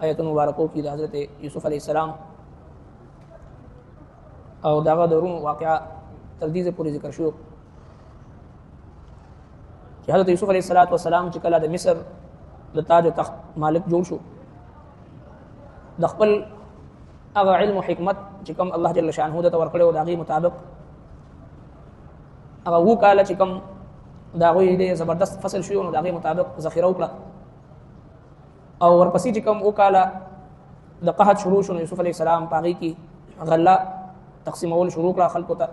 آیت مبارکو کې د حضرت یوسف علیه السلام او دغه درونو واقعا تر دې پورې ذکر شو چې حضرت یوسف علیه السلام چې کله د مصر د تاج او تخت مالک جوړ شو د خپل هغه علم او حکمت چې کوم الله جل شانه ته ورکړی او د هغې مطابق هغه 7 کاله چې کوم د هغوی د زبردست فصل شو نو د هغې مطابق ذخیره وکړه او ورپسې چې کوم 7 کاله د قحط شروع شو نو یوسف علیه السلام په هغې کې غله تقسیمول شروع کړه خلکو ته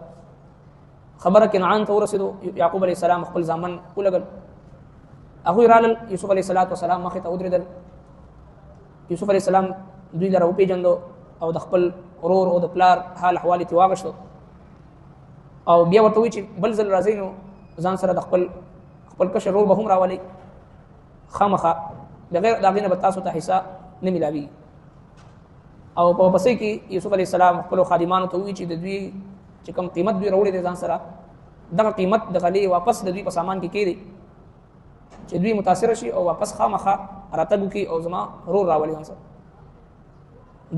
خبره کنعان ته ورسېدو یعقوب علیه السلام خپل زامن ولګل هغوی رالل یوسف علیه السلام مخې ته ودرېدل یوسف علیه السلام دوی لره وپېژندو او د خپل ورور او د پلار حال احوال یې واغشتو او بیا ورته وایي چې بل ځل راځئ نو ځان سره د خپل کشر ورور به هم راولئ خامخا بغیر د هغې نه به تاسو ته حصه نه میلاویږي او په پسې کې یوسف علیه السلام خپلو خادمانو ته ووایي چې د دوی چې کوم قیمت دوی راوړی دی ځان سره دغه قیمت د غلې واپس د دوی په سامان کې کېږدي چې دوی متاثره شي او واپس خامخا راتګ وکړي او زما ورور راولي ځان سره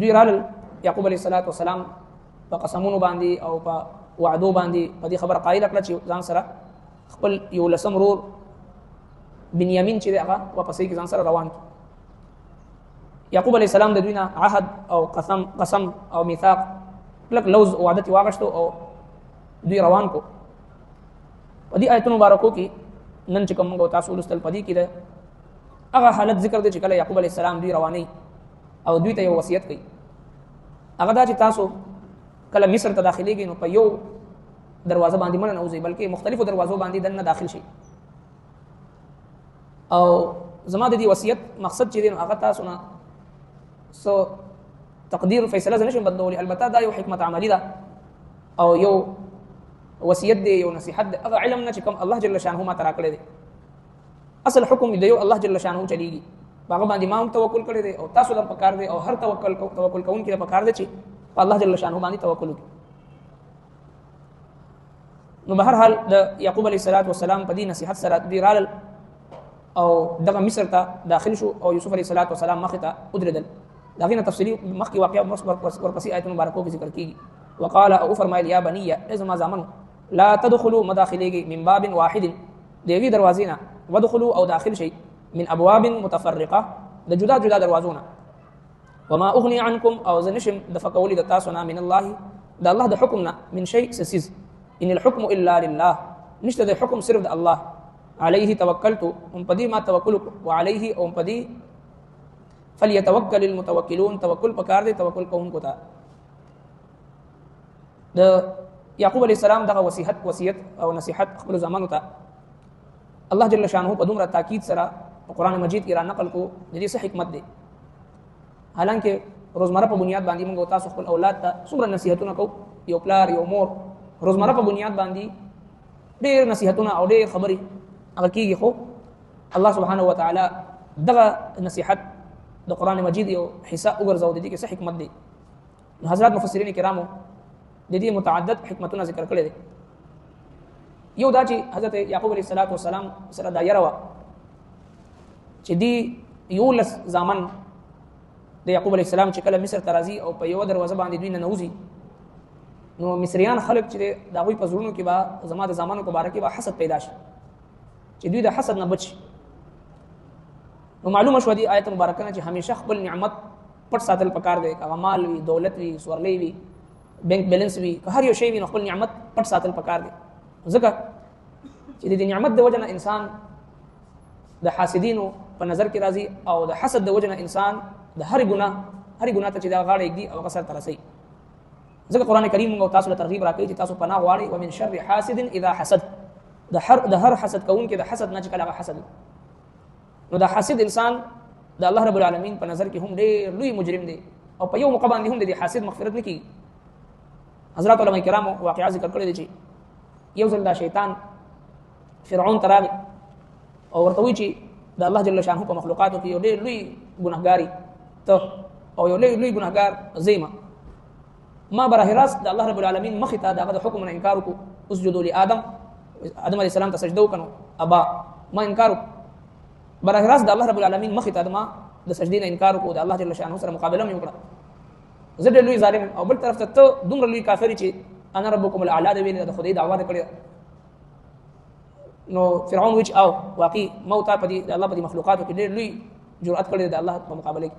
دوی رالل یعقوب علیه السلام په قسمونو باندې او په وعدو باندې په دې خبره قایله کړه چې ځان سره خپل 11 ورور بنیامین چې دی هغه واپسې کې ځان سره روان کړي یعقوب علیه السلام د دوی نه عهد او قسم او میثاق کلک لوز وعده یې واغشتو او دوی روان کو په دې آیتونو مبارکو کې نن چې کوم موږ تاسو ولوستل په دې کې د هغه حالت ذکر دی چې کله یعقوب علیه السلام دوی روانوي او دوی ته یو وصیت کوي هغه دا چې تاسو کله مصر ته داخليږئ نو په یو دروازه باندې مه ننوځئ بلکې مختلفو دروازو باندې دننه داخل شئ او زما د دې وصیت مقصد چې دی نو هغه تاسو نه سو تقدیر فیصله زه نشم بدلولی البته دا یو حکمت عملی ده او یو وصیت دی یو نصیحت دی هغه علم نه چې کوم الله جل شانه ما ته راکړی دی اصل حکم دی یو الله جل شانه چلیږي هغه باندې ما هم توکل کړی دی او تاسو ته پکار دی او هر توکل کوونکی ته پکار دی چې په الله جل شانه باندې توکل وکړي نو به هر حال د یعقوب علیه السلام په دې نصیحت سره دوی رالل او دغه مصر ته داخل شو او یوسف علیه السلام مخې ته ودرېدل د هغې نه تفصیلي مخکې واقعه ورپسې آیتونو مبارکو کې ذکر کېږي وقال او فرمایل یا بنیه ای زما زامنو لا تدخلوا مداخلېږئ من باب واحد د یوې دروازې نه ودخلوا او داخل شئ من ابواب متفرقه د جدا جدا دروازو نه وما اغني عنكم او زه نشم دفع کولی د تاسو نه من الله د الله د حکم نه من شيء سسیز ان الحكم الا لله نشته د حکم صرف د الله عليه توکلت هم پدې ما توکل وعليه او پدې فليتوکل المتوکلون توکل پکار دی توکل کوونکو ته د یعقوب علیه السلام دغه وصیت او نصیحت خپل زمانو ته الله جل شانه په دومره تاکید سره قرآن مجید کې را نقل کو د دې څه حکمت دی حالانکه روزمره په بنیاد باندې موږ تاسو خپل اولاد ته څومره نصیحتونه کوو یو پلار یو مور روزمره په بنیاد باندې ډېر نصیحتونه او ډېر خبرې هغه کېږي خو الله سبحانه وتعالی دغه نصیحت د قرآن مجید یو حصہ وګرځاو د دې کې څه حکمت دی حضرات مفسرین کرامو د دې متعدد حکمتونه ذکر کړي دي یو دا چې حضرت یعقوب علیه السلام سره دا یره وه چې دی 11 زامن د یعقوب علیه السلام چې کله مصر ته راځي او په یوه دروازه باندې دوی ننوځي نو مصریان خلک چې د هغوی په زړونو کې به زما د زامنو په باره کې به حسد پیدا شي چې دوی د حسد نه بچ شي نو معلومه شوه دې آیت مبارکه نه چې همیشه خپل نعمت پټ ساتل پکار دی که مال وي دولت وي سورلی وي بینک بیلنس وي که هر یو شی وي نو خپل نعمت پټ ساتل پکار دی ځکه چې د دې نعمت د وجه نه انسان د حاسدینو په نظر کې راځي او د حسد د وجه نه انسان د هر ګناه ته چې دا غاړه ایږدي او هغه سر ته رسوي ځکه قرآن کریم موږ تاسو له ترغیب راکوي چې تاسو پناه غواړئ ومن شر حاسد اذا حسد د هر حسد کوونکي د حسد نه چې کله هغه حسد نو دا حاسد انسان د الله رب العالمین په نظر کې هم ډېر لوی مجرم دی او په یو موقع باندې هم د دې حاسد مغفرت نه کېږي حضرات علماء کرامو واقعا ذکر کړی دی چې یو ځل دا شیطان فرعون ته راغی او ورته وایي چې د الله جل شانه په مخلوقاتو کې یو ډېر لوی ګناهګاري ته او یو لوی ګناهګار زیمه ما براه راست د الله رب العالمین مخې ته دغه د حکم نه انکار وکړو اسجدوا لآدم آدم علیه السلام ته سجده وکړو ابا ما انکار براه راست د الله رب العالمین مخې ته ما د سجدې نه انکار وکړو د الله جل شانه سره مقابله مې وکړه زه ډېر لوی ظالم او بل طرف ته ته دومره لوی کافر چې انا ربکم الاعلى دی ویل د خدای دعوا کړې نو فرعون وچ او واقعي موت په دې الله په دې مخلوقاتو کې ډېر لوی جرأت کړې د الله په مقابله کې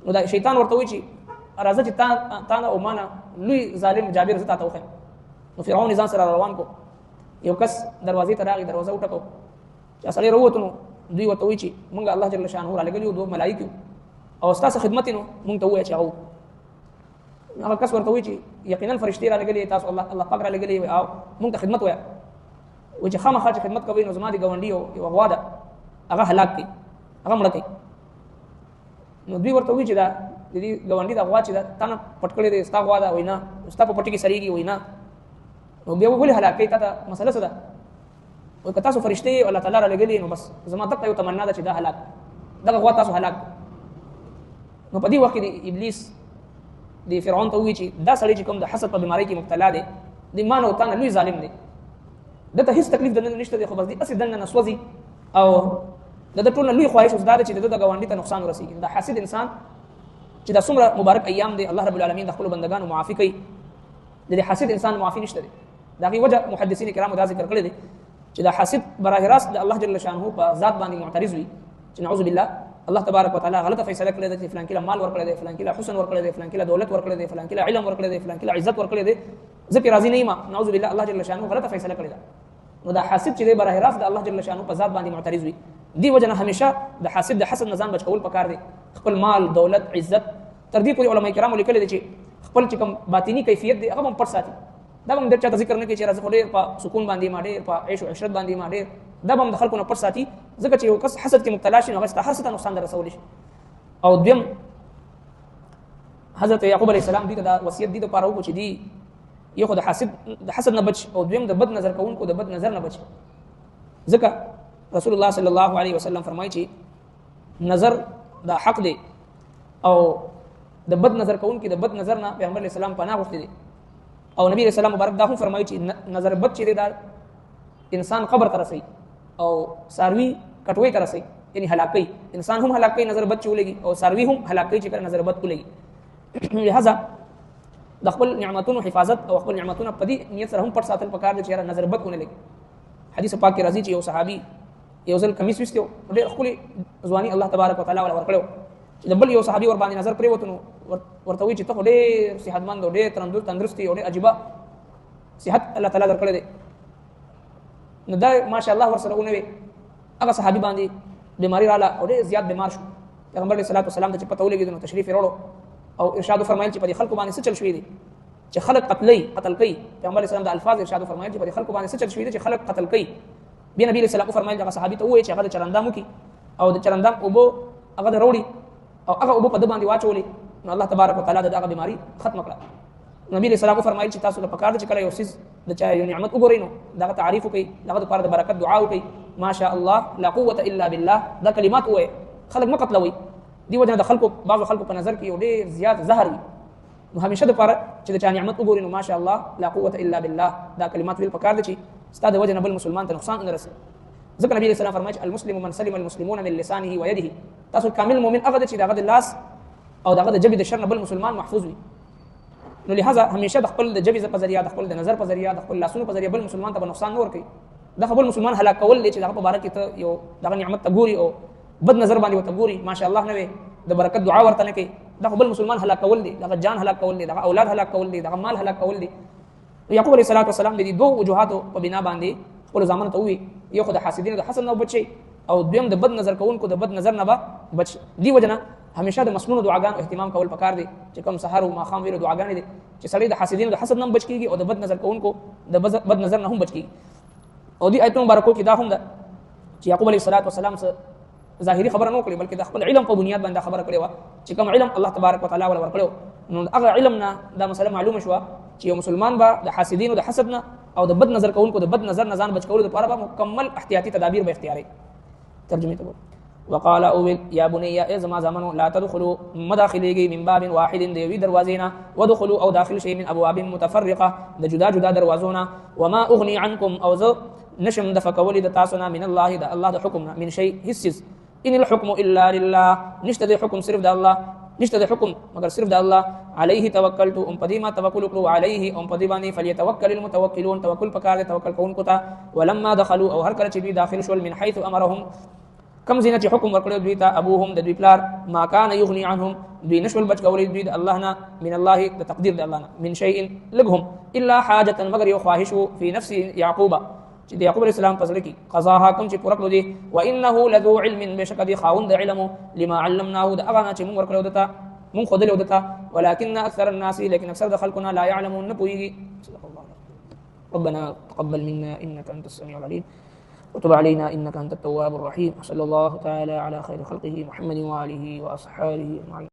نو دا شیطان ورته وی چې راځه چې تا نه او معنا لوی ظالم جابر زتا ته وخه نو فرعون ځان سره روان کو یو کس دروازې ته راغی دروازه وټکو چې اصلي وروته نو دوی ورته وی چې مونږ الله جل شانه را لګلیو دوه ملائکه او تاسو خدمت نو مونږ ته وای چې هغه کس ورته وی چې یقینا فرشتي را لګلې تاسو الله پاک را لګلې او مونږ ته خدمت وای و چې خامخا چې خدمت کوي نو زما دي ګوندی او یو غوا ده هغه هلاک کی هغه مړ کی نو دوی ورته وی چې دا د دې ګوندی د غوا چې دا تنه پټکړې دي ستا غوا ده وینا ستا په پټی کې سریږي وینا نو بیا وګوري هلاک کی تا مسله څه ده او که تاسو فرشتي الله تعالی را لګلې نو بس زما تک یو تمنا ده چې دا هلاک دا غوا تاسو هلاک نو په دې وخت کې ابلیس دی فرعون ته وی چې دا سړی چې کوم د حسد په بیماری کې مبتلا دی د مان او تان لوی ظالم دی دته هیڅ تکلیف دنه نشته دی خو بس دی اصل دنه نسوځي او د ټول لوی خواهش زده چې د غونډې ته نقصان ورسیږي دا حاسد انسان چې دا څومره مبارک ایام دی الله رب العالمین د خپل بندگانو معافي کوي د حاسد انسان معافي نشته دی دا غي وجه محدثین کرام دا ذکر کړی دی چې دا حاسد براه راست د الله جل شانه په ذات باندې معترض وي چې نعوذ بالله الله تبارک وتعالى غلطه فیصله کړې ده چې فلان کله مال ورکړي دي فلان کله حسن ورکړي دي فلان کله دولت ورکړي دي فلان کله علم ورکړي دي فلان کله عزت ورکړي دي ځکه راضي نه ما نعوذ بالله الله جل شانه غلطه فیصله کړې ده نو دا حاسد چې دی براه راست د الله جل شانه په ذات باندې معترض وي دی وجنه همیشه د حاسد د حسد نظام بچول پکار دي خپل مال دولت عزت تر دې پورې علماء کرام لیکل دي چې خپل چې کوم باطینی کیفیت دی هغه هم پټ ساتي دا هم د چا ذکر نه کوي چې راځي خو ډېر په سکون باندې ما ډېر په عيش او عشرت باندې ما ډېر دا هم د خلکو نه پټ ساتي ځکه چې یو کس حسد کې مبتلا شي نو هغه هر څه ته نقصان رسول شي او دیم حضرت یعقوب علیہ السلام دې دا وصیت دې لپاره وکړي چې دی یو خو د حسد نه بچ او دویم د بد نظر کوونکو د بد نظر نه بچ ځکه رسول الله صلی الله علیه وسلم فرمایي چې نظر دا حق دی او د بد نظر کوونکو د بد نظر نه پیغمبر علیہ السلام پناه غوښتي دي او نبی علیہ السلام مبارک دا هم فرمایي چې نظر بد چې دا انسان قبر ته رسي او ساروی کټوي ته رسي یعنی هلاکي انسان هم هلاکي نظر بد چولېږي او ساروی هم هلاکي چې نظر بد کولېږي لہذا د خپل نعمتونو حفاظت او خپل نعمتونو په دې نیت سره هم پټ ساتل پکار دي چې نظر بد ونه لګي حدیث پاک کې راځي چې یو صحابي یو ځل کمیس وستو ډېر خپل ځواني الله تبارک وتعالى ولا ورکړو چې بل یو صحابي ور باندې نظر پرې وته نو ورته وی چې ته ډېر صحتمند او ډېر تندرست او ډېر عجيبه صحت الله تعالی درکړي دي نو دا ماشاء الله ور سره ونوي هغه صحابي باندې بیماری رااله او ډېر زیات بیمار شو پیغمبر علیه الصلاه والسلام ته پته ولګي نو تشریف وروړو او ارشاد فرمایل چې په خلکو باندې څه چل شوې دي چې خلک قتل کوي پیغمبر علیه السلام د الفاظ ارشاد فرمایل چې په خلکو باندې څه چل شوې دي چې خلک قتل کوي بیا نبی علیه السلام فرمایل چې صحابي ته وایي چې هغه د چرندامو کی او د چرندام اوبو هغه وروړي او هغه اوبو په د باندې واچولې نو الله تبارک وتعالى دغه بیماری ختم کړه نبی علیه السلام فرمایل چې تاسو ته پکار دي چې کله یو سیس د چا یو نعمت وګورئ نو دغه تعریف وکړئ دغه لپاره د برکت دعا وکړئ ماشاء الله لا قوه الا بالله دا کلمات وایي خلک ما قتلوي دی وجه د خلکو بعض خلکو په نظر کې یو ډېر زیات زهر وي نو همیشه د لپاره چې د چا نعمت وګورئ نو ماشاء الله لا قوه الا بالله دا کلمات ویل پکار دي چې ستاسو د وجه نه بل مسلمان ته نقصان نه رسي ځکه نبی علیه السلام فرمایي المسلم من سلم المسلمون من لسانه ويده تاسو کامل مؤمن هغه چې دغه د لاس او دغه د جبې د شر نه بل مسلمان محفوظ وي نو لہذا همیشه د خپل د جبې په ذریعہ د خپل د نظر په ذریعہ د خپل لاسونو په ذریعہ بل مسلمان ته نقصان نه ورکړي د خپل مسلمان هلاک کول دي چې دغه په باره کې ته یو دغه نعمت ته ګوري او بد نظر باندې وته ګوري ماشاء الله نه وي د برکت دعا ورته نه کوي د خپل مسلمان هلاک کول دي دغه جان هلاک کول دي دغه اولاد هلاک کول دي دغه مال هلاک کول دي یعقوب علیه السلام د دې دوه وجوهات په بنا باندې خپل ځامن ته وي یو خدای حاسدینو د حسد نه بچي او دویم د بد نظر کوونکو د بد نظر نه بچ دی وجنه همیشه د مسنون دعاګانو اهتمام کول پکار دي چې کوم سحر او ماخام ویلو دعاګانې دي چې سړی د حاسدینو د حسد نه بچ کیږي او د بد نظر کوونکو د بد نظر نه هم بچ کیږي او دی آیتونو مبارکو کې دا هم ده چې یعقوب علیه السلام سره ظاهري خبره نه کړې بلکې د خپل علم په بنیاد باندې خبره کړې و چې کوم علم الله تبارک وتعالى ول ورکړو نو هغه علم نه دا مسله معلومه شو چې یو مسلمان به د حاسدینو د حسد نه او د بد نظر کوونکو د بد نظر نه ځان بچ کولو لپاره به مکمل احتیاطي تدابیر به اختیاري ترجمه ته وقال اول يا بني ازما زمنو لا تدخلوا مداخليږي من باب واحد دی دروازینا ودخلوا او داخل شيء من ابواب متفرقه د جدا جدا دروازونه وما اغني عنكم او ذو نشم د فکول د تاسو نه من الله د الله د حکم من شيء حسس ان الحكم الا لله نشته حكم صرف د الله نشته حكم مگر صرف د الله عليه توکلت ام قدیما توکل کړو عليه ام قدیمانی فليتوکل المتوکلون توکل پکار توکل کوونکو ته ولما دخلوا او هر کله چې دوی داخل شول من حيث امرهم کم زینه چې حکم ورکړو دوی ته ابوهم د دوی پلار ما کان یغنی عنهم دوی نشول بچ کولې دوی د الله نه من الله د تقدیر د الله نه من شيء لغهم الا حاجه مگر یو خواهش فی نفس یعقوب چې د یعقوب علیه السلام پسله کې قضاها کوم چې پوره کړو دي وانه لذو علم بشک دی خاوند علم لما علمناه د هغه چې موږ ورکړو دته موږ خو دلته دته ولكن اکثر الناس لكن اکثر د خلقنا لا يعلمون نپويږي ربنا تقبل منا انك انت السميع العليم وتب علينا انك انت التواب الرحيم صلى الله تعالى على خير خلقه محمد واله واصحابه اجمعين.